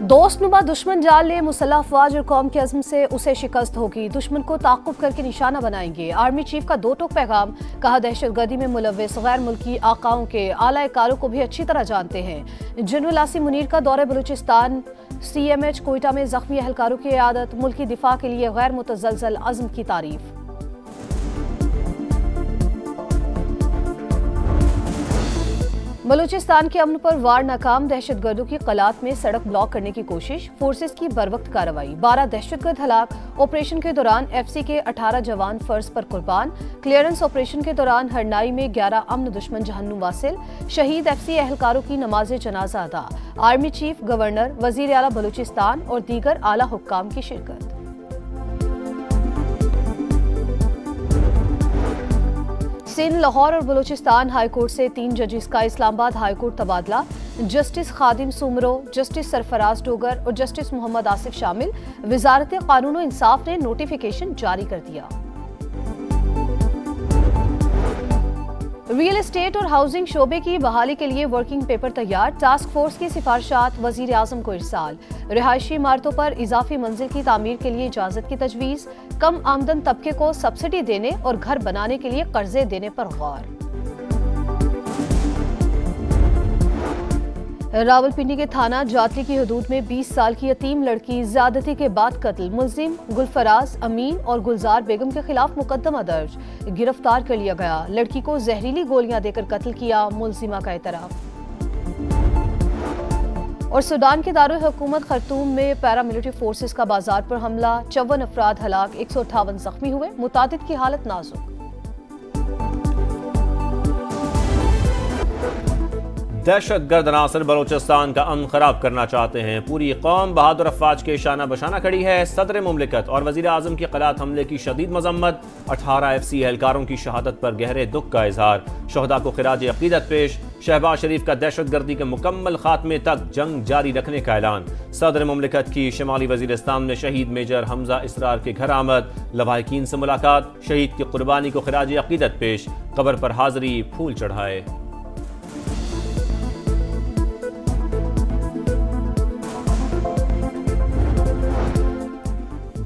दोस्तनुमा दुश्मन जाल ले मुसल्लह अफवाज और कौम के अज़्म से उसे शिकस्त होगी। दुश्मन को ताक़ुब करके निशाना बनाएंगे। आर्मी चीफ का दो टोक पैगाम। कहा, दहशतगर्दी में मुलव्विस गैर मुल्की आकाओं के आला-ए-कारों को भी अच्छी तरह जानते हैं। जनरल आसिम मुनीर का दौरे बलूचिस्तान। CMH कोयटा में जख्मी एहलकारों की इयादत। मुल्की दिफा के लिए गैर मुतज़लज़ल अज़्म की तारीफ। बलूचिस्तान के अमन पर वार नाकाम। दहशतगर्दों की कलात में सड़क ब्लॉक करने की कोशिश। फोर्सेस की बरवक्त कार्रवाई। 12 दहशतगर्द हलाक। ऑपरेशन के दौरान FC के 18 जवान फर्ज पर कुर्बान। क्लियरेंस ऑपरेशन के दौरान हरनाई में 11 अमन दुश्मन जहन्नुम वासिल। शहीद FC एहलकारों की नमाज जनाजा अदा। आर्मी चीफ, गवर्नर, वजीर आला बलूचिस्तान और दीगर आला हुक्काम की शिरकत। सिंध, लाहौर और बलूचिस्तान हाई कोर्ट से 3 जजेस का इस्लामाबाद हाई कोर्ट तबादला। जस्टिस खादिम सुमरो, जस्टिस सरफराज डोगर और जस्टिस मोहम्मद आसिफ शामिल। वजारत कानून और इंसाफ ने नोटिफिकेशन जारी कर दिया। रियल एस्टेट और हाउसिंग शोबे की बहाली के लिए वर्किंग पेपर तैयार। टास्क फोर्स की सिफारिशात वजीर आजम को इरसाल। रिहायशी इमारतों पर इजाफी मंजिल की तामीर के लिए इजाजत की तजवीज़। कम आमदन तबके को सब्सिडी देने और घर बनाने के लिए कर्जे देने पर गौर। रावलपिंडी के थाना जातली की हदूद में 20 साल की यतीम लड़की ज्यादती के बाद कत्ल। मुलजिम गुलफराज, अमीन और गुलजार बेगम के खिलाफ मुकदमा दर्ज। गिरफ्तार कर लिया गया। लड़की को जहरीली गोलियां देकर कत्ल किया, मुलजिमा का एतराफ। और सूडान के दारुल हुकूमत खर्तूम में पैरामिलिट्री फोर्सेस का बाजार पर हमला। 54 अफराद हलाक, 158 जख्मी हुए। मुतादिद की हालत नाजुक। दहशतगर्द अनासर बलूचिस्तान का अमन खराब करना चाहते हैं। पूरी कौम बहादुर अफवाज के शाना बशाना खड़ी है। सदर मुमलिकत और वजीर आजम की क़लात हमले की शदीद मजम्मत। 18 FC एहलकारों की शहादत पर गहरे दुख का इजहार। शहदा को खिराज अकीदत पेश। शहबाज शरीफ का दहशतगर्दी के मुकम्मल खात्मे तक जंग जारी रखने का ऐलान। सदर मुमलिकत की शिमाली वजीरिस्तान में शहीद मेजर हमजा इसरार के घर आमद। लवाहिकीन से मुलाकात। शहीद की कुर्बानी को खिराज अकीदत पेश। कब्र पर हाजिरी, फूल चढ़ाए।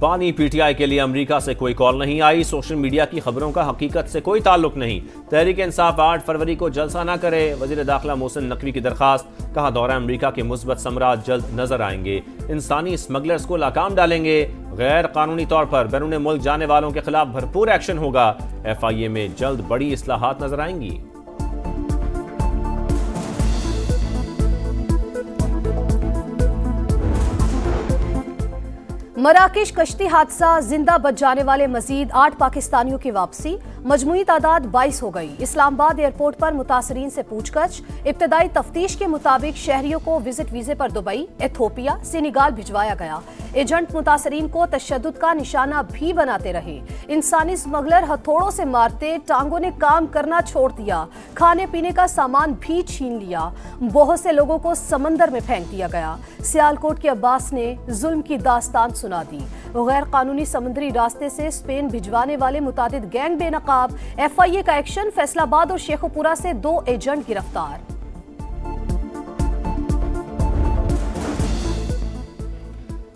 बानी PTI के लिए अमेरिका से कोई कॉल नहीं आई। सोशल मीडिया की खबरों का हकीकत से कोई ताल्लुक नहीं। तहरीक इंसाफ 8 फरवरी को जलसा न करे। वजीर दाखिला मोहसिन नकवी की दरखास्त। कहा, दौरा अमेरिका के मुस्बत समरात जल्द नजर आएंगे। इंसानी स्मगलर्स को नाकाम डालेंगे। गैर कानूनी तौर पर बैरून मुल्क जाने वालों के खिलाफ भरपूर एक्शन होगा। FIA में जल्द बड़ी इस्लाहात नजर आएंगी। मराकेश कश्ती हादसा, जिंदा बच जाने वाले मजीद 8 पाकिस्तानियों की वापसी। मजमूई तादाद 22 हो गई। इस्लामाबाद एयरपोर्ट पर मुतासरीन से पूछगछ। इब्तदाई तफ्तीश के मुताबिक शहरियों को विजिट वीजे पर दुबई, एथोपिया, सेनेगाल भिजवाया गया। एजेंट मुतासरीन को तशद्दुद का निशाना भी बनाते रहे। इंसानी स्मगलर हथौड़ों से मारते, टांगों ने काम करना छोड़ दिया। खाने पीने का सामान भी छीन लिया। बहुत से लोगों को समंदर में फेंक दिया गया। सियालकोट के अब्बास ने जुल्म की दास्तान सुना दी। गैर कानूनी समुद्री रास्ते से स्पेन भिजवाने वाले मुतादिद गैंग बेनकाब। FIA का एक्शन। फैसलाबाद और शेखुपुरा से 2 एजेंट गिरफ्तार।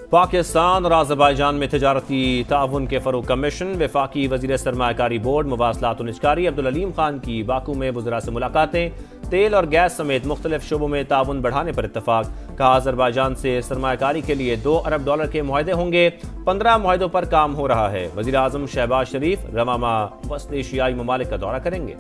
पाकिस्तान और आज़रबाईजान में तिजारती ताउन के फरोग कमीशन। वफाकी वजीर सरमायाकारी बोर्ड मवासलात और निजकारी अब्दुल अलीम खान की बाकू में वज़रा से मुलाकातें। तेल और गैस समेत मुख्तलिफ शोबों में ताउन बढ़ाने पर इत्तफाक। कहा, आज़रबाईजान से सरमायाकारी के लिए $2 अरब के मुआहदे होंगे। 15 मुआहदों पर काम हो रहा है। वज़ीर आज़म शहबाज शरीफ रवामा वस्त एशियाई ममालिक का दौरा करेंगे।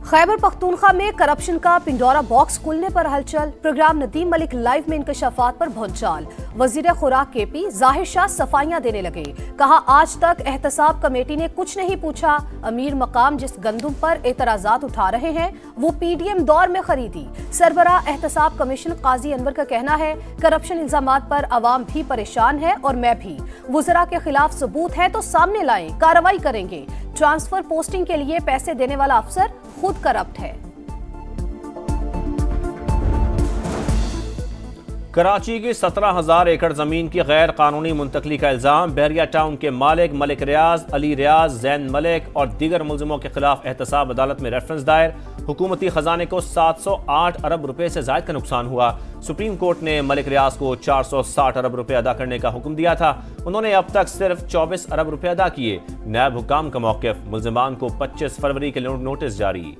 खैबर पख्तूनख्वा में करप्शन का पिंडोरा बॉक्स खुलने पर हलचल। प्रोग्राम नदीम मलिक लाइव में इंकशाफात पर भौंचाल। वजीर खुराक KP जाहिर शाह सफाइयां देने लगे। कहा, आज तक एहतसाब कमेटी ने कुछ नहीं पूछा। अमीर मकाम जिस गंदुम पर एतराजात उठा रहे हैं वो PDM दौर में खरीदी। सरबराह एहतसाब कमीशन काजी अनवर का कहना है, करप्शन इल्जामात पर अवाम भी परेशान है और मैं भी। वज़रा के खिलाफ सबूत है तो सामने लाएं, कार्रवाई करेंगे। ट्रांसफर पोस्टिंग के लिए पैसे देने वाला अफसर खुद करप्ट है। कराची की 17,000 एकड़ जमीन की गैर कानूनी मुंतकली का इल्जाम। बहरिया टाउन के मालिक मलिक रियाज, अली रियाज, जैन मलिक और दीगर मुलजिमों के खिलाफ एहतसाब अदालत में रेफरेंस दायर। हुकूमती खजाने को 708 अरब रुपए से ज्यादा का नुकसान हुआ। सुप्रीम कोर्ट ने मलिक रियाज को 460 अरब रुपए अदा करने का हुक्म दिया था। उन्होंने अब तक सिर्फ 24 अरब रुपए अदा किए। नायब हुकाम का मौक़िफ़, मुलजिमान को 25 फरवरी के नोटिस जारी।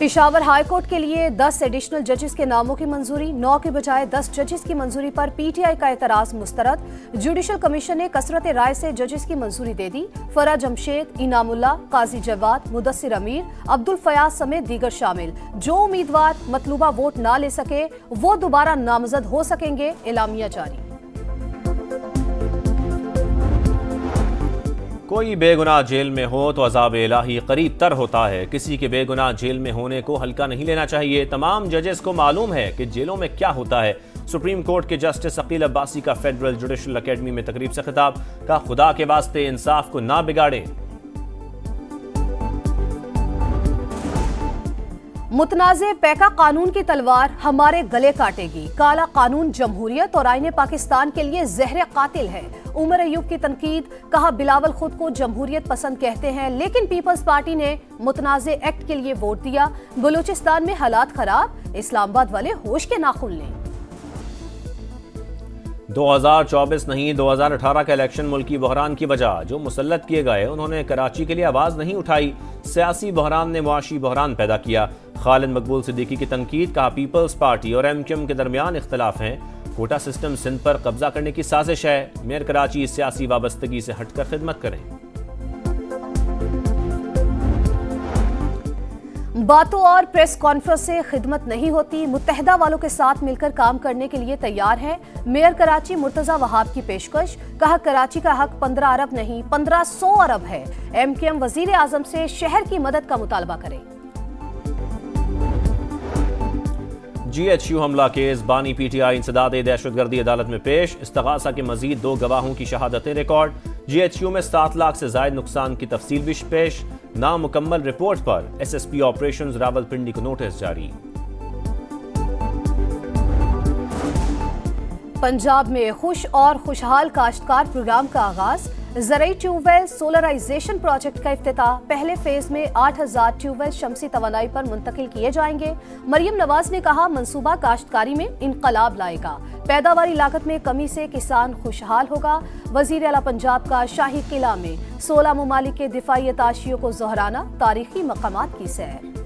पेशावर हाई कोर्ट के लिए 10 एडिशनल जजेस के नामों की मंजूरी। 9 के बजाय 10 जजेस की मंजूरी पर पीटीआई का एतराज मुस्तरद। जुडिशल कमीशन ने कसरत राय से जजेस की मंजूरी दे दी। फरा जमशेद, इनामुल्ला, काजी जवाद, मुदस्सिर अमीर, अब्दुल फयाज समेत दीगर शामिल। जो उम्मीदवार मतलूबा वोट ना ले सके वो दोबारा नामजद हो सकेंगे। एलामिया जारी। कोई बेगुनाह जेल में हो तो अज़ाब इलाही करीब तर होता है। किसी के बेगुनाह जेल में होने को हल्का नहीं लेना चाहिए। तमाम जजेस को मालूम है कि जेलों में क्या होता है। सुप्रीम कोर्ट के जस्टिस अकील अब्बासी का फेडरल जुडिशल अकेडमी में तकरीब से खिताब। का खुदा के वास्ते इंसाफ को ना बिगाड़े। मुतनाज़े पैका कानून की तलवार हमारे गले काटेगी। काला कानून जमहूरियत और आईने पाकिस्तान के लिए जहर कातिल है। उमर अयूब की तनकीद। कहा बिलावल खुद को जमहूरियत पसंद कहते हैं लेकिन पीपल्स पार्टी ने मुतनाज़े एक्ट के लिए वोट दिया। बलूचिस्तान में हालात खराब, इस्लामाबाद वाले होश के नाखून लें। 2024 नहीं 2018 का इलेक्शन मुल्की बहरान की वजह। जो मुसल्लत किए गए उन्होंने कराची के लिए आवाज नहीं उठाई। सियासी बहरान ने मुआशी बहरान पैदा किया। खालिद मकबूल सिद्दीकी की तनकीद। कहा पीपल्स पार्टी और एमक्यूएम के दरमियान इख्तलाफ हैं। कोटा सिस्टम सिंध पर कब्जा करने की साजिश है। मेयर कराची सियासी वाबस्तगी से हटकर खिदमत करें। बातों और प्रेस कॉन्फ्रेंस से खिदमत नहीं होती। मुत्तहिदा वालों के साथ मिलकर काम करने के लिए तैयार है। मेयर कराची मुर्तजा वहाब की पेशकश। कहा कराची का हक 15 अरब नहीं 1500 अरब है। एमक्यूएम वजीर आजम से शहर की मदद का मुतालबा करे। GHU हमला केस। बानी पीटीआई इंसदाद दहशतगर्दी अदालत में पेश। इस्तगासा के मजीद 2 गवाहों की शहादतें रिकॉर्ड। GHU में 7 लाख से जायद नुकसान की तफसील भी पेश। नामुकम्मल रिपोर्ट पर SSP ऑपरेशंस रावलपिंडी को नोटिस जारी। पंजाब में खुश और खुशहाल काश्तकार प्रोग्राम का आगाज। ज़राई ट्यूबवेल सोलराइजेशन प्रोजेक्ट का इफ्तिताह। पहले फेज में 8000 ट्यूबवेल शमसी तवानाई पर मुंतकिल किए जाएंगे। मरियम नवाज ने कहा मंसूबा काश्तकारी में इनकलाब लाएगा। पैदावारी लागत में कमी से किसान खुशहाल होगा। वजीर आला पंजाब का शाही किला में 16 ममालिक के दिफाई अताशियों को दोहराना। तारीखी मकामात की सैर।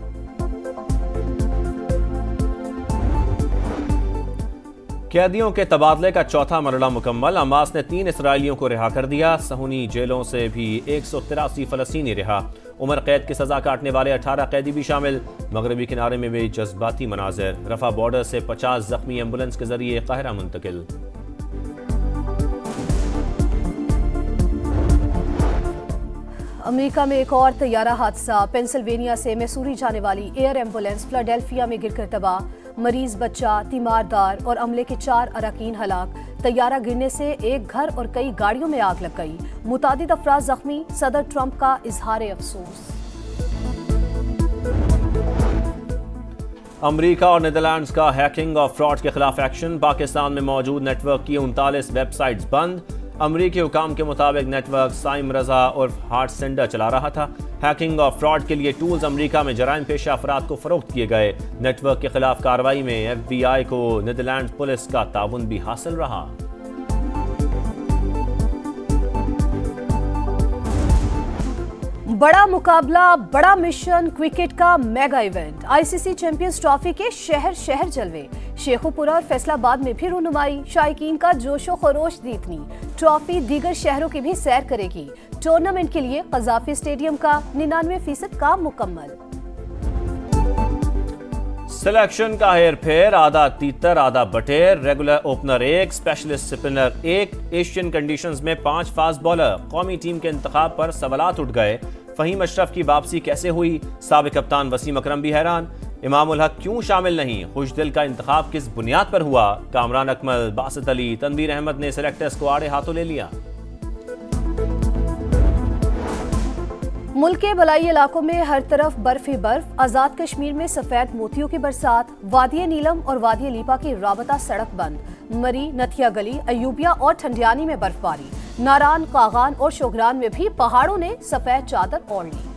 कैदियों के तबादले का चौथा मरला मुकम्मल। हमास ने 3 इसराइलियों को रिहा कर दिया। सहूनी जेलों से भी 183 फलस्तीनी रिहा। उम्र कैद की सजा काटने वाले 18 कैदी भी शामिल। मगरबी किनारे में भी जज्बाती मनाजिर। रफा बॉर्डर से 50 जख्मी एम्बुलेंस के जरिए काहिरा मुंतकिल। अमेरिका में एक और तैयारा हादसा। पेंसिल्वेनिया से मैसूरी जाने वाली एयर एम्बुलेंस फिलाडेल्फिया में गिरकर तबाह। मरीज, बच्चा, तीमारदार और अमले के 4 अरकान हलाक। तैयारा गिरने से एक घर और कई गाड़ियों में आग लग गई। मुतादिद अफराद जख्मी। सदर ट्रंप का इजहार अफसोस। अमरीका और नीदरलैंड्स का हैकिंग और फ्रॉड के खिलाफ एक्शन। पाकिस्तान में मौजूद नेटवर्क की 39 वेबसाइट्स बंद। अमरीकी हुकाम के मुताबिक नेटवर्क साइम रजा उर्फ हार्ट सेंडर चला रहा था। हैकिंग और फ्रॉड के लिए टूल्स अमरीका में जराइम पेशा अफराद को फरोख्त किए गए। नेटवर्क के खिलाफ कार्रवाई में FBI को नीदरलैंड पुलिस का ताउन भी हासिल रहा। बड़ा मुकाबला, बड़ा मिशन, क्रिकेट का mega event. ICC champions trophy के शहर शहर जलवे। शेखुपुरा और फैसलाबाद में भी रुनुमाई। शायकीन का जोशो खरोश दीतनी। ट्रॉफी दीगर शहरों की भी सैर करेगी। टूर्नामेंट के लिए कज़ाफी स्टेडियम का 99% काम मुकम्मल। सिलेक्शन का हेर फेर। आधा तीतर आधा बटेर। Regular opener 1, specialist spinner 1, Asian conditions में 5 फास्ट बॉलर। कौमी टीम के इंतखाब पर सवालात उठ गए। फहीम अशरफ की वापसी कैसे हुई? साबिक कप्तान वसीम अकरम भी हैरान। इमाम उल हक क्यों शामिल नहीं? खुशदिल का इंतखाब किस बुनियाद पर हुआ? कामरान अकमल, बासित अली, तनवीर अहमद ने सिलेक्टर्स को आड़े हाथों ले लिया। मुल्क के बलाई इलाकों में हर तरफ बर्फ ही बर्फ। आजाद कश्मीर में सफेद मोतियों की बरसात। वादी नीलम और वादी लीपा की राबता सड़क बंद। मरी, नथिया गली, अयूबिया और ठंडियानी में बर्फबारी। नारान, कागान और शोगरान में भी पहाड़ों ने सफेद चादर ओढ़ ली।